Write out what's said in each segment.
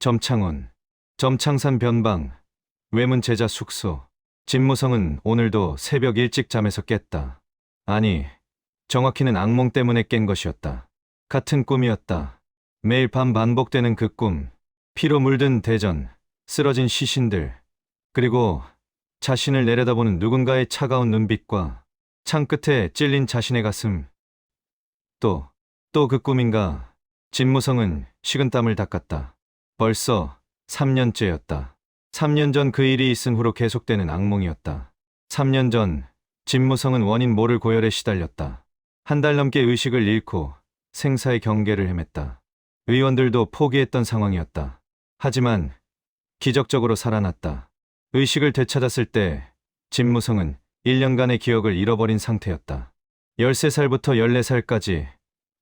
점창원, 점창산 변방, 외문 제자 숙소. 진무성은 오늘도 새벽 일찍 잠에서 깼다. 아니, 정확히는 악몽 때문에 깬 것이었다. 같은 꿈이었다. 매일 밤 반복되는 그 꿈, 피로 물든 대전, 쓰러진 시신들, 그리고 자신을 내려다보는 누군가의 차가운 눈빛과 창 끝에 찔린 자신의 가슴. 또 그 꿈인가? 진무성은 식은땀을 닦았다. 벌써 3년째였다. 3년 전 그 일이 있은 후로 계속되는 악몽이었다. 3년 전 진무성은 원인 모를 고열에 시달렸다. 한 달 넘게 의식을 잃고 생사의 경계를 헤맸다. 의원들도 포기했던 상황이었다. 하지만 기적적으로 살아났다. 의식을 되찾았을 때 진무성은 1년간의 기억을 잃어버린 상태였다. 13살부터 14살까지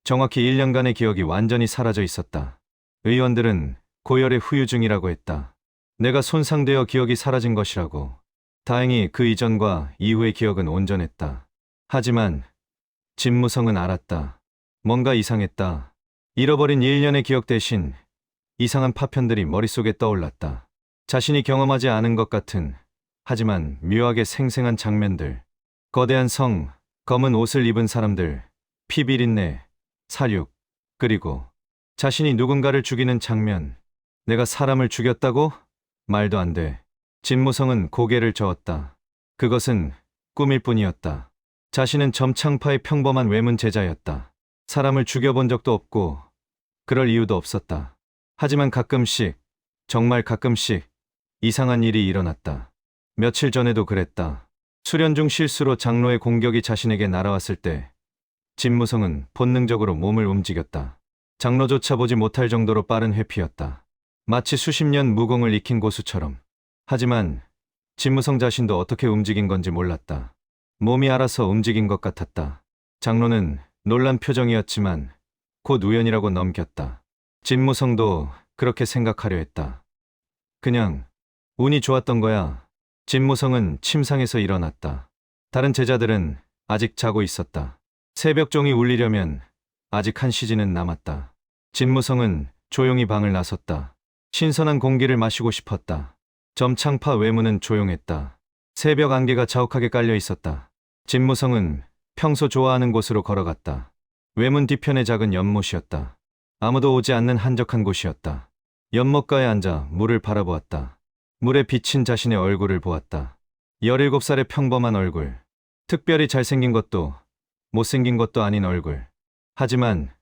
정확히 1년간의 기억이 완전히 사라져 있었다. 의원들은 고열의 후유증이라고 했다. 내가 손상되어 기억이 사라진 것이라고. 다행히 그 이전과 이후의 기억은 온전했다. 하지만 진무성은 알았다. 뭔가 이상했다. 잃어버린 1년의 기억 대신 이상한 파편들이 머릿속에 떠올랐다. 자신이 경험하지 않은 것 같은, 하지만 묘하게 생생한 장면들. 거대한 성, 검은 옷을 입은 사람들, 피 비린내, 사륙, 그리고 자신이 누군가를 죽이는 장면. 내가 사람을 죽였다고? 말도 안 돼. 진무성은 고개를 저었다. 그것은 꿈일 뿐이었다. 자신은 점창파의 평범한 외문 제자였다. 사람을 죽여본 적도 없고 그럴 이유도 없었다. 하지만 가끔씩, 정말 가끔씩 이상한 일이 일어났다. 며칠 전에도 그랬다. 수련 중 실수로 장로의 공격이 자신에게 날아왔을 때 진무성은 본능적으로 몸을 움직였다. 장로조차 보지 못할 정도로 빠른 회피였다. 마치 수십 년 무공을 익힌 고수처럼. 하지만 진무성 자신도 어떻게 움직인 건지 몰랐다. 몸이 알아서 움직인 것 같았다. 장로는 놀란 표정이었지만 곧 우연이라고 넘겼다. 진무성도 그렇게 생각하려 했다. 그냥 운이 좋았던 거야. 진무성은 침상에서 일어났다. 다른 제자들은 아직 자고 있었다. 새벽종이 울리려면 아직 한 시즌은 남았다. 진무성은 조용히 방을 나섰다. 신선한 공기를 마시고 싶었다. 점창파 외문은 조용했다. 새벽 안개가 자욱하게 깔려 있었다. 진무성은 평소 좋아하는 곳으로 걸어갔다. 외문 뒤편의 작은 연못이었다. 아무도 오지 않는 한적한 곳이었다. 연못가에 앉아 물을 바라보았다. 물에 비친 자신의 얼굴을 보았다. 17살의 평범한 얼굴. 특별히 잘생긴 것도 못생긴 것도 아닌 얼굴. 하지만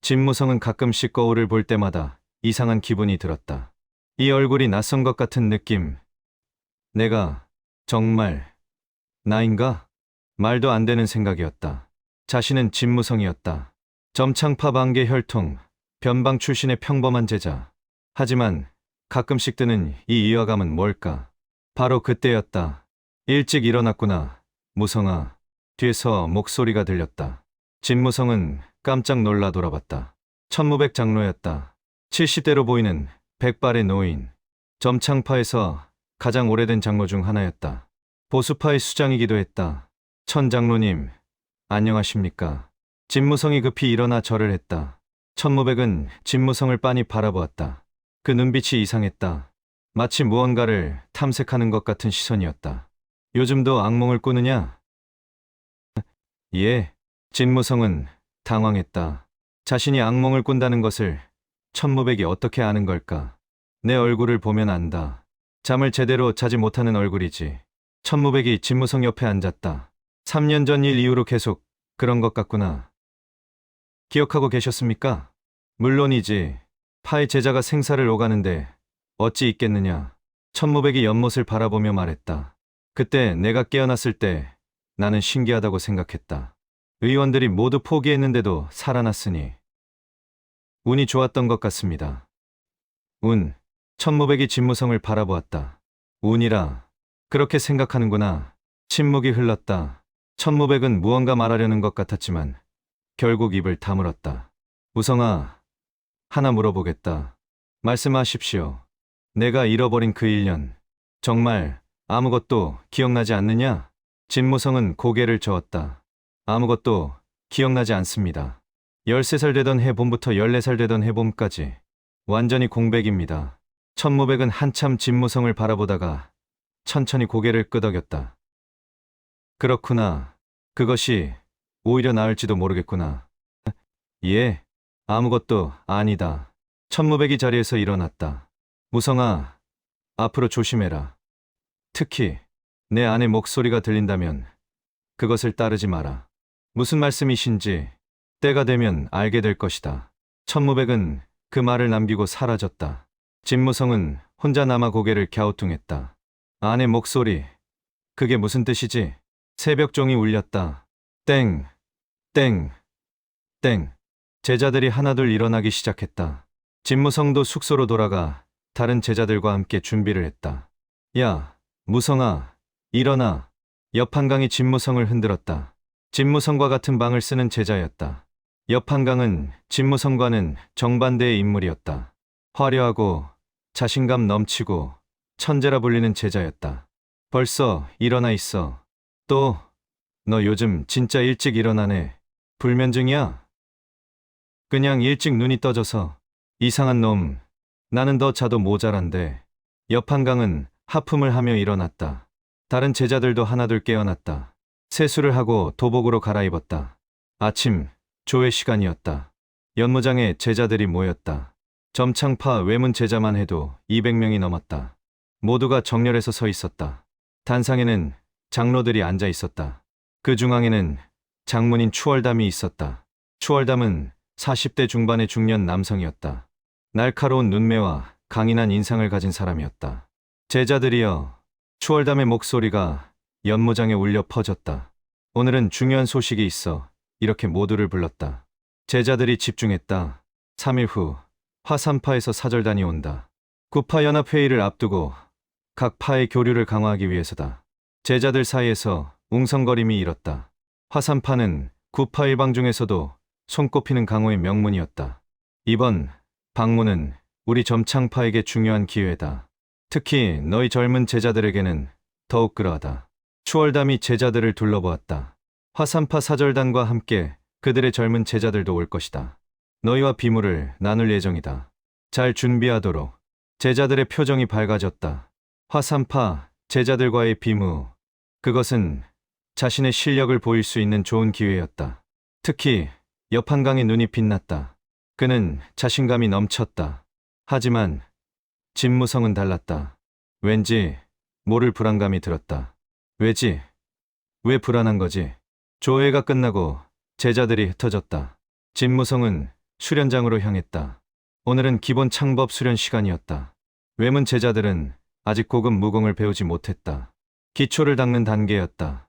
진무성은 가끔씩 거울을 볼 때마다 이상한 기분이 들었다. 이 얼굴이 낯선 것 같은 느낌. 내가 정말 나인가? 말도 안 되는 생각이었다. 자신은 진무성이었다. 점창파 반계 혈통, 변방 출신의 평범한 제자. 하지만 가끔씩 드는 이 이화감은 뭘까? 바로 그때였다. 일찍 일어났구나, 무성아. 뒤에서 목소리가 들렸다. 진무성은 깜짝 놀라 돌아봤다. 천무백 장로였다. 70대로 보이는 백발의 노인. 점창파에서 가장 오래된 장로 중 하나였다. 보수파의 수장이기도 했다. 천 장로님, 안녕하십니까? 진무성이 급히 일어나 절을 했다. 천무백은 진무성을 빤히 바라보았다. 그 눈빛이 이상했다. 마치 무언가를 탐색하는 것 같은 시선이었다. 요즘도 악몽을 꾸느냐? 예. 진무성은 당황했다. 자신이 악몽을 꾼다는 것을 천무백이 어떻게 아는 걸까? 내 얼굴을 보면 안다. 잠을 제대로 자지 못하는 얼굴이지. 천무백이 진무성 옆에 앉았다. 3년 전 일 이후로 계속 그런 것 같구나. 기억하고 계셨습니까? 물론이지. 파의 제자가 생사를 오가는데 어찌 있겠느냐. 천무백이 연못을 바라보며 말했다. 그때 내가 깨어났을 때 나는 신기하다고 생각했다. 의원들이 모두 포기했는데도 살아났으니 운이 좋았던 것 같습니다. 운. 천무백이 진무성을 바라보았다. 운이라. 그렇게 생각하는구나. 침묵이 흘렀다. 천무백은 무언가 말하려는 것 같았지만 결국 입을 다물었다. 무성아, 하나 물어보겠다. 말씀하십시오. 내가 잃어버린 그 1년. 정말 아무것도 기억나지 않느냐? 진무성은 고개를 저었다. 아무것도 기억나지 않습니다. 13살 되던 해봄부터 14살 되던 해봄까지 완전히 공백입니다. 천무백은 한참 진무성을 바라보다가 천천히 고개를 끄덕였다. 그렇구나. 그것이 오히려 나을지도 모르겠구나. 예, 아무것도 아니다. 천무백이 자리에서 일어났다. 무성아, 앞으로 조심해라. 특히 내 아내 목소리가 들린다면 그것을 따르지 마라. 무슨 말씀이신지 때가 되면 알게 될 것이다. 천무백은 그 말을 남기고 사라졌다. 진무성은 혼자 남아 고개를 갸우뚱했다. 아내 목소리, 그게 무슨 뜻이지? 새벽종이 울렸다. 땡, 땡, 땡. 제자들이 하나둘 일어나기 시작했다. 진무성도 숙소로 돌아가 다른 제자들과 함께 준비를 했다. 야, 무성아, 일어나. 옆 한강이 진무성을 흔들었다. 진무성과 같은 방을 쓰는 제자였다. 옆 한강은 진무성과는 정반대의 인물이었다. 화려하고 자신감 넘치고 천재라 불리는 제자였다. 벌써 일어나 있어. 또, 너 요즘 진짜 일찍 일어나네. 불면증이야? 그냥 일찍 눈이 떠져서. 이상한 놈. 나는 더 자도 모자란데. 옆 한강은 하품을 하며 일어났다. 다른 제자들도 하나둘 깨어났다. 세수를 하고 도복으로 갈아입었다. 아침, 조회 시간이었다. 연무장에 제자들이 모였다. 점창파 외문 제자만 해도 200명이 넘었다. 모두가 정렬해서 서 있었다. 단상에는 장로들이 앉아 있었다. 그 중앙에는 장문인 추월담이 있었다. 추월담은 40대 중반의 중년 남성이었다. 날카로운 눈매와 강인한 인상을 가진 사람이었다. 제자들이여, 추월담의 목소리가 연무장에 울려 퍼졌다. 오늘은 중요한 소식이 있어. 이렇게 모두를 불렀다. 제자들이 집중했다. 3일 후 화산파에서 사절단이 온다. 구파 연합회의를 앞두고 각 파의 교류를 강화하기 위해서다. 제자들 사이에서 웅성거림이 일었다. 화산파는 구파 일방 중에서도 손꼽히는 강호의 명문이었다. 이번 방문은 우리 점창파에게 중요한 기회다. 특히 너희 젊은 제자들에게는 더욱 그러하다. 추월담이 제자들을 둘러보았다. 화산파 사절단과 함께 그들의 젊은 제자들도 올 것이다. 너희와 비무를 나눌 예정이다. 잘 준비하도록. 제자들의 표정이 밝아졌다. 화산파 제자들과의 비무. 그것은 자신의 실력을 보일 수 있는 좋은 기회였다. 특히 옆 한강의 눈이 빛났다. 그는 자신감이 넘쳤다. 하지만 진무성은 달랐다. 왠지 모를 불안감이 들었다. 왜지? 왜 불안한 거지? 조회가 끝나고 제자들이 흩어졌다. 진무성은 수련장으로 향했다. 오늘은 기본 창법 수련 시간이었다. 외문 제자들은 아직 고급 무공을 배우지 못했다. 기초를 닦는 단계였다.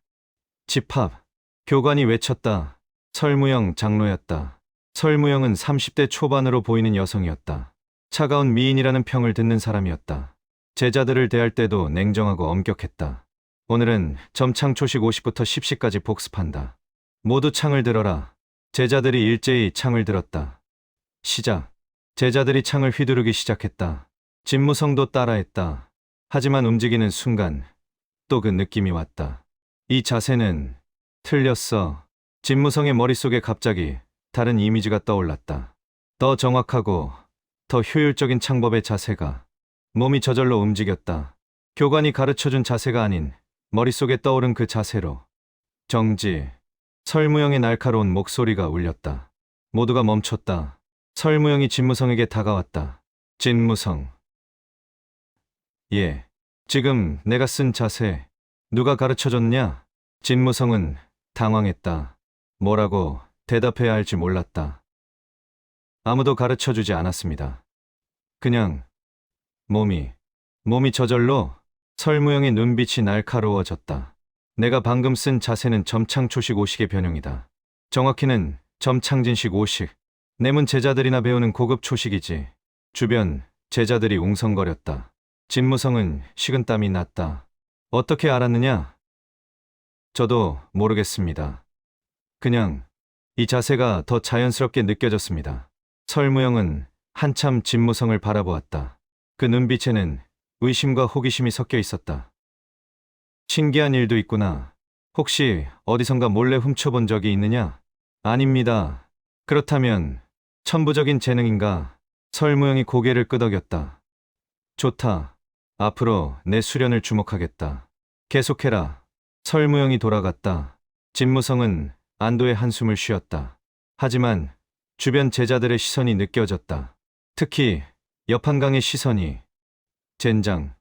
집합. 교관이 외쳤다. 설무영 장로였다. 설무영은 30대 초반으로 보이는 여성이었다. 차가운 미인이라는 평을 듣는 사람이었다. 제자들을 대할 때도 냉정하고 엄격했다. 오늘은 점창 초식 50부터 10시까지 복습한다. 모두 창을 들어라. 제자들이 일제히 창을 들었다. 시작. 제자들이 창을 휘두르기 시작했다. 진무성도 따라했다. 하지만 움직이는 순간 또 그 느낌이 왔다. 이 자세는 틀렸어. 진무성의 머릿속에 갑자기 다른 이미지가 떠올랐다. 더 정확하고 더 효율적인 창법의 자세가. 몸이 저절로 움직였다. 교관이 가르쳐준 자세가 아닌 머릿속에 떠오른 그 자세로. 정지. 설무영의 날카로운 목소리가 울렸다. 모두가 멈췄다. 설무영이 진무성에게 다가왔다. 진무성. 예. 지금 내가 쓴 자세 누가 가르쳐줬냐? 진무성은 당황했다. 뭐라고 대답해야 할지 몰랐다. 아무도 가르쳐주지 않았습니다. 그냥 몸이 저절로. 설무영의 눈빛이 날카로워졌다. 내가 방금 쓴 자세는 점창초식 5식의 변형이다. 정확히는 점창진식 5식. 내문 제자들이나 배우는 고급 초식이지. 주변 제자들이 웅성거렸다. 진무성은 식은땀이 났다. 어떻게 알았느냐? 저도 모르겠습니다. 그냥 이 자세가 더 자연스럽게 느껴졌습니다. 설무영은 한참 진무성을 바라보았다. 그 눈빛에는 의심과 호기심이 섞여 있었다. 신기한 일도 있구나. 혹시 어디선가 몰래 훔쳐본 적이 있느냐? 아닙니다. 그렇다면 천부적인 재능인가? 설무영이 고개를 끄덕였다. 좋다. 앞으로 내 수련을 주목하겠다. 계속해라. 설무영이 돌아갔다. 진무성은 안도의 한숨을 쉬었다. 하지만 주변 제자들의 시선이 느껴졌다. 특히 옆한강의 시선이 젠장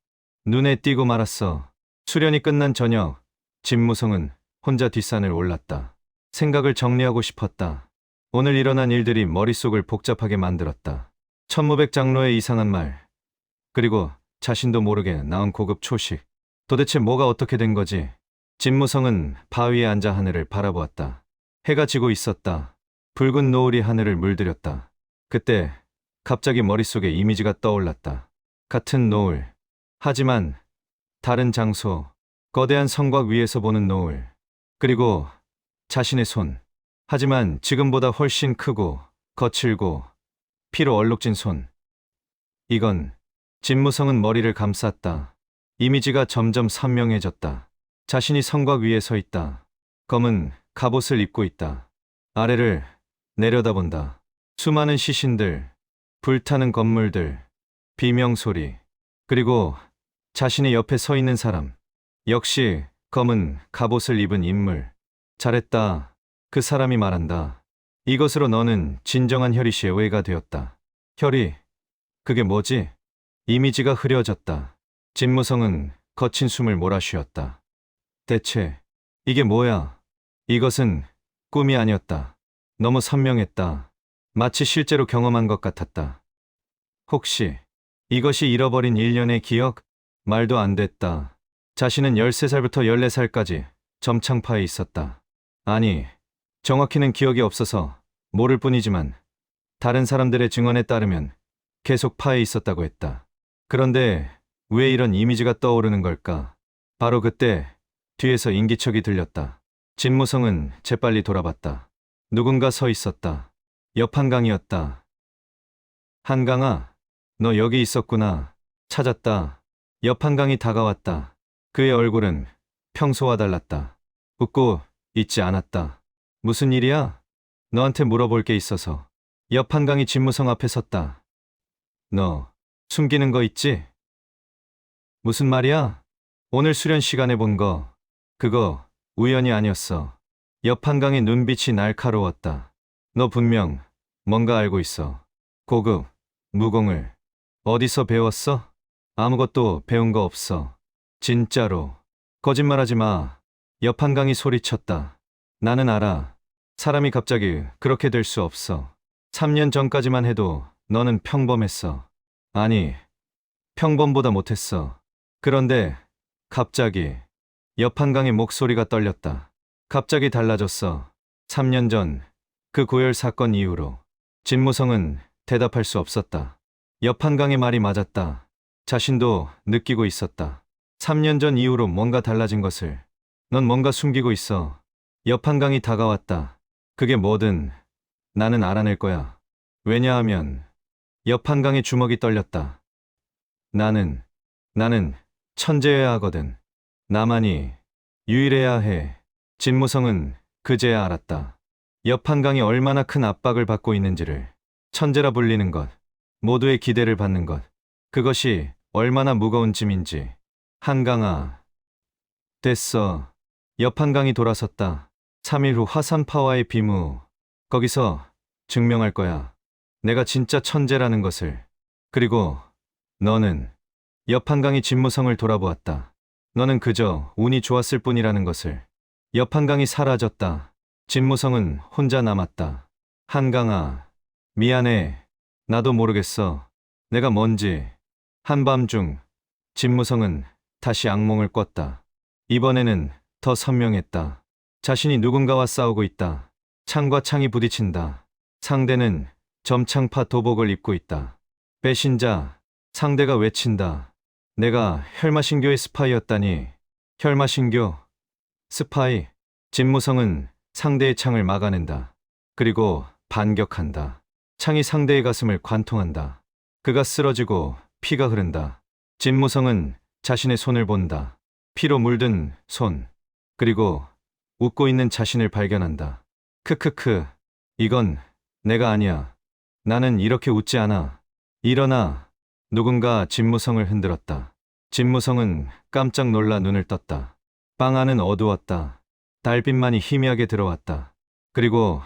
눈에 띄고 말았어. 수련이 끝난 저녁, 진무성은 혼자 뒷산을 올랐다. 생각을 정리하고 싶었다. 오늘 일어난 일들이 머릿속을 복잡하게 만들었다. 천무백 장로의 이상한 말, 그리고 자신도 모르게 나온 고급 초식. 도대체 뭐가 어떻게 된 거지? 진무성은 바위에 앉아 하늘을 바라보았다. 해가 지고 있었다. 붉은 노을이 하늘을 물들였다. 그때 갑자기 머릿속에 이미지가 떠올랐다. 같은 노을, 하지만 다른 장소, 거대한 성곽 위에서 보는 노을, 그리고 자신의 손. 하지만 지금보다 훨씬 크고 거칠고 피로 얼룩진 손. 이건 진무성은 머리를 감쌌다. 이미지가 점점 선명해졌다. 자신이 성곽 위에 서 있다. 검은 갑옷을 입고 있다. 아래를 내려다본다. 수많은 시신들, 불타는 건물들, 비명소리, 그리고 자신의 옆에 서 있는 사람. 역시 검은 갑옷을 입은 인물. 잘했다. 그 사람이 말한다. 이것으로 너는 진정한 혈이 씨의 외가 되었다. 혈이, 그게 뭐지? 이미지가 흐려졌다. 진무성은 거친 숨을 몰아쉬었다. 대체 이게 뭐야? 이것은 꿈이 아니었다. 너무 선명했다. 마치 실제로 경험한 것 같았다. 혹시 이것이 잃어버린 1년의 기억? 말도 안 됐다. 자신은 13살부터 14살까지 점창파에 있었다. 아니, 정확히는 기억이 없어서 모를 뿐이지만 다른 사람들의 증언에 따르면 계속 파에 있었다고 했다. 그런데 왜 이런 이미지가 떠오르는 걸까? 바로 그때 뒤에서 인기척이 들렸다. 진무성은 재빨리 돌아봤다. 누군가 서 있었다. 옆한강이었다. 한강아, 너 여기 있었구나. 찾았다. 옆한강이 다가왔다. 그의 얼굴은 평소와 달랐다. 웃고 있지 않았다. 무슨 일이야? 너한테 물어볼 게 있어서. 옆한강이 진무성 앞에 섰다. 너 숨기는 거 있지? 무슨 말이야? 오늘 수련 시간에 본 거, 그거 우연이 아니었어. 옆한강의 눈빛이 날카로웠다. 너 분명 뭔가 알고 있어. 고급, 무공을. 어디서 배웠어? 아무것도 배운 거 없어. 진짜로. 거짓말하지 마. 옆한강이 소리쳤다. 나는 알아. 사람이 갑자기 그렇게 될 수 없어. 3년 전까지만 해도 너는 평범했어. 아니, 평범보다 못했어. 그런데 갑자기 옆한강의 목소리가 떨렸다. 갑자기 달라졌어. 3년 전 그 고열 사건 이후로. 진무성은 대답할 수 없었다. 옆한강의 말이 맞았다. 자신도 느끼고 있었다. 3년 전 이후로 뭔가 달라진 것을. 넌 뭔가 숨기고 있어. 옆한강이 다가왔다. 그게 뭐든 나는 알아낼 거야. 왜냐하면 옆한강의 주먹이 떨렸다. 나는 천재여야 하거든. 나만이 유일해야 해. 진무성은 그제야 알았다. 옆한강이 얼마나 큰 압박을 받고 있는지를. 천재라 불리는 것, 모두의 기대를 받는 것, 그것이 얼마나 무거운 짐인지. 한강아. 됐어. 옆한강이 돌아섰다. 3일 후 화산파와의 비무. 거기서 증명할 거야. 내가 진짜 천재라는 것을. 그리고 너는. 옆한강이 진무성을 돌아보았다. 너는 그저 운이 좋았을 뿐이라는 것을. 옆한강이 사라졌다. 진무성은 혼자 남았다. 한강아, 미안해. 나도 모르겠어. 내가 뭔지. 한밤중 진무성은 다시 악몽을 꿨다. 이번에는 더 선명했다. 자신이 누군가와 싸우고 있다. 창과 창이 부딪힌다. 상대는 점창파 도복을 입고 있다. 배신자. 상대가 외친다. 내가 혈마신교의 스파이였다니. 혈마신교. 스파이. 진무성은 상대의 창을 막아낸다. 그리고 반격한다. 창이 상대의 가슴을 관통한다. 그가 쓰러지고 피가 흐른다. 진무성은 자신의 손을 본다. 피로 물든 손. 그리고 웃고 있는 자신을 발견한다. 크크크. 이건 내가 아니야. 나는 이렇게 웃지 않아. 일어나. 누군가 진무성을 흔들었다. 진무성은 깜짝 놀라 눈을 떴다. 방 안은 어두웠다. 달빛만이 희미하게 들어왔다. 그리고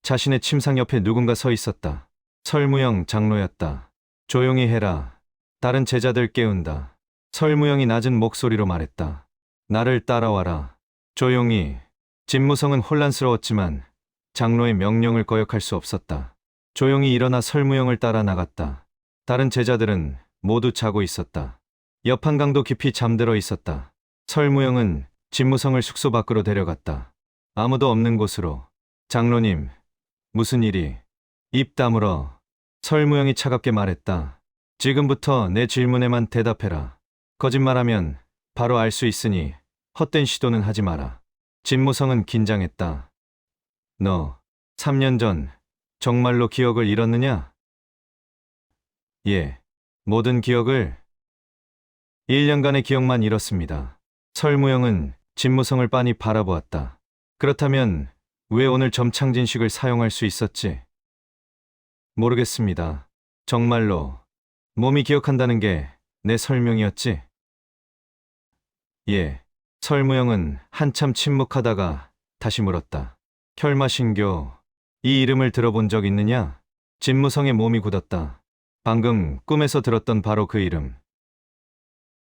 자신의 침상 옆에 누군가 서 있었다. 설무영 장로였다. 조용히 해라. 다른 제자들 깨운다. 설무영이 낮은 목소리로 말했다. 나를 따라와라. 조용히. 진무성은 혼란스러웠지만 장로의 명령을 거역할 수 없었다. 조용히 일어나 설무영을 따라 나갔다. 다른 제자들은 모두 자고 있었다. 옆 한강도 깊이 잠들어 있었다. 설무영은 진무성을 숙소 밖으로 데려갔다. 아무도 없는 곳으로. 장로님, 무슨 일이? 입 다물어. 설무영이 차갑게 말했다. 지금부터 내 질문에만 대답해라. 거짓말하면 바로 알 수 있으니 헛된 시도는 하지 마라. 진무성은 긴장했다. 너 3년 전 정말로 기억을 잃었느냐? 예, 모든 기억을 1년간의 기억만 잃었습니다. 설무영은 진무성을 빤히 바라보았다. 그렇다면 왜 오늘 점창진식을 사용할 수 있었지? 모르겠습니다. 정말로 몸이 기억한다는 게 내 설명이었지? 예. 설무영은 한참 침묵하다가 다시 물었다. 혈마신교, 이 이름을 들어본 적 있느냐? 진무성의 몸이 굳었다. 방금 꿈에서 들었던 바로 그 이름.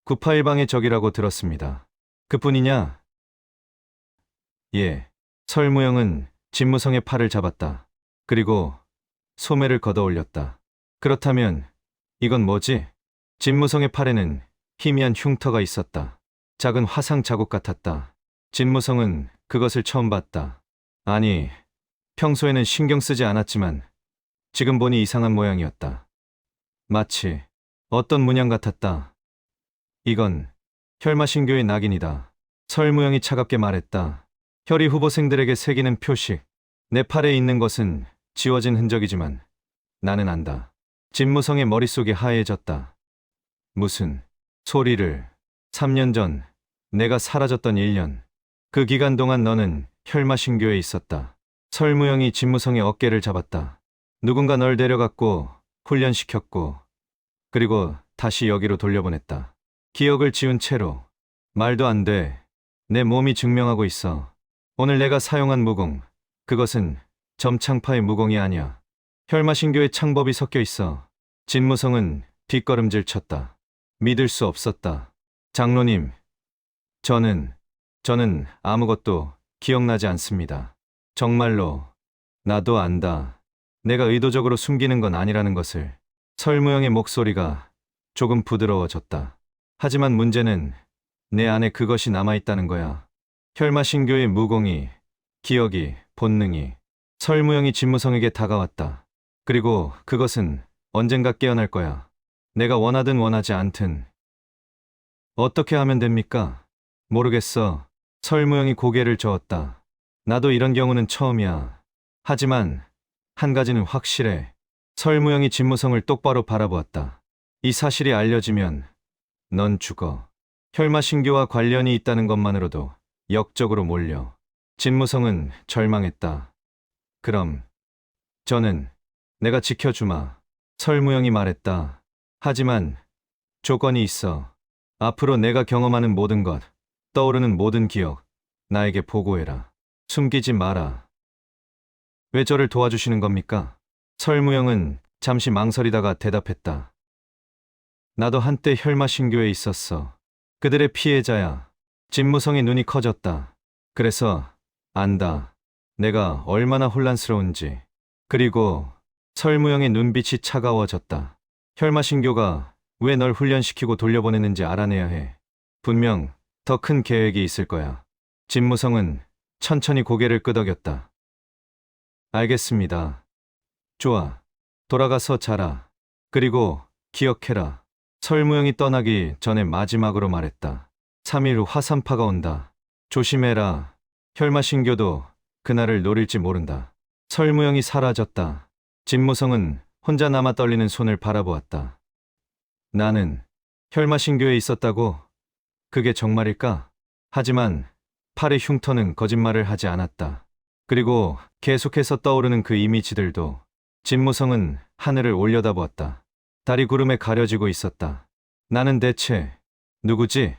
981방의 적이라고 들었습니다. 그뿐이냐? 예. 설무영은 진무성의 팔을 잡았다. 그리고 소매를 걷어 올렸다. 그렇다면 이건 뭐지? 진무성의 팔에는 희미한 흉터가 있었다. 작은 화상 자국 같았다. 진무성은 그것을 처음 봤다. 아니, 평소에는 신경 쓰지 않았지만 지금 보니 이상한 모양이었다. 마치 어떤 문양 같았다. 이건 혈마신교의 낙인이다. 설무영이 차갑게 말했다. 혈이 후보생들에게 새기는 표식. 내 팔에 있는 것은 지워진 흔적이지만 나는 안다. 진무성의 머릿속이 하얘졌다. 무슨 소리를. 3년 전 내가 사라졌던 1년. 그 기간 동안 너는 혈마신교에 있었다. 설무영이 진무성의 어깨를 잡았다. 누군가 널 데려갔고 훈련시켰고 그리고 다시 여기로 돌려보냈다. 기억을 지운 채로. 말도 안 돼. 내 몸이 증명하고 있어. 오늘 내가 사용한 무공, 그것은 점창파의 무공이 아니야. 혈마신교의 창법이 섞여 있어. 진무성은 뒷걸음질 쳤다. 믿을 수 없었다. 장로님, 저는 아무것도 기억나지 않습니다. 정말로. 나도 안다. 내가 의도적으로 숨기는 건 아니라는 것을. 설무영의 목소리가 조금 부드러워졌다. 하지만 문제는 내 안에 그것이 남아있다는 거야. 혈마신교의 무공이, 기억이, 본능이. 설무영이 진무성에게 다가왔다. 그리고 그것은 언젠가 깨어날 거야. 내가 원하든 원하지 않든. 어떻게 하면 됩니까? 모르겠어. 설무영이 고개를 저었다. 나도 이런 경우는 처음이야. 하지만 한 가지는 확실해. 설무영이 진무성을 똑바로 바라보았다. 이 사실이 알려지면 넌 죽어. 혈마신교와 관련이 있다는 것만으로도 역적으로 몰려. 진무성은 절망했다. 그럼 저는 내가 지켜주마. 설무영이 말했다. 하지만 조건이 있어. 앞으로 내가 경험하는 모든 것, 떠오르는 모든 기억, 나에게 보고해라. 숨기지 마라. 왜 저를 도와주시는 겁니까? 설무영은 잠시 망설이다가 대답했다. 나도 한때 혈마신교에 있었어. 그들의 피해자야. 진무성의 눈이 커졌다. 그래서 안다. 내가 얼마나 혼란스러운지. 그리고 설무영의 눈빛이 차가워졌다. 혈마신교가 왜 널 훈련시키고 돌려보냈는지 알아내야 해. 분명 더 큰 계획이 있을 거야. 진무성은 천천히 고개를 끄덕였다. 알겠습니다. 좋아. 돌아가서 자라. 그리고 기억해라. 설무영이 떠나기 전에 마지막으로 말했다. 3일 후 화산파가 온다. 조심해라. 혈마신교도 그날을 노릴지 모른다. 설무영이 사라졌다. 진무성은 혼자 남아 떨리는 손을 바라보았다. 나는 혈마신교에 있었다고? 그게 정말일까? 하지만 팔의 흉터는 거짓말을 하지 않았다. 그리고 계속해서 떠오르는 그 이미지들도. 진무성은 하늘을 올려다보았다. 달이 구름에 가려지고 있었다. 나는 대체 누구지?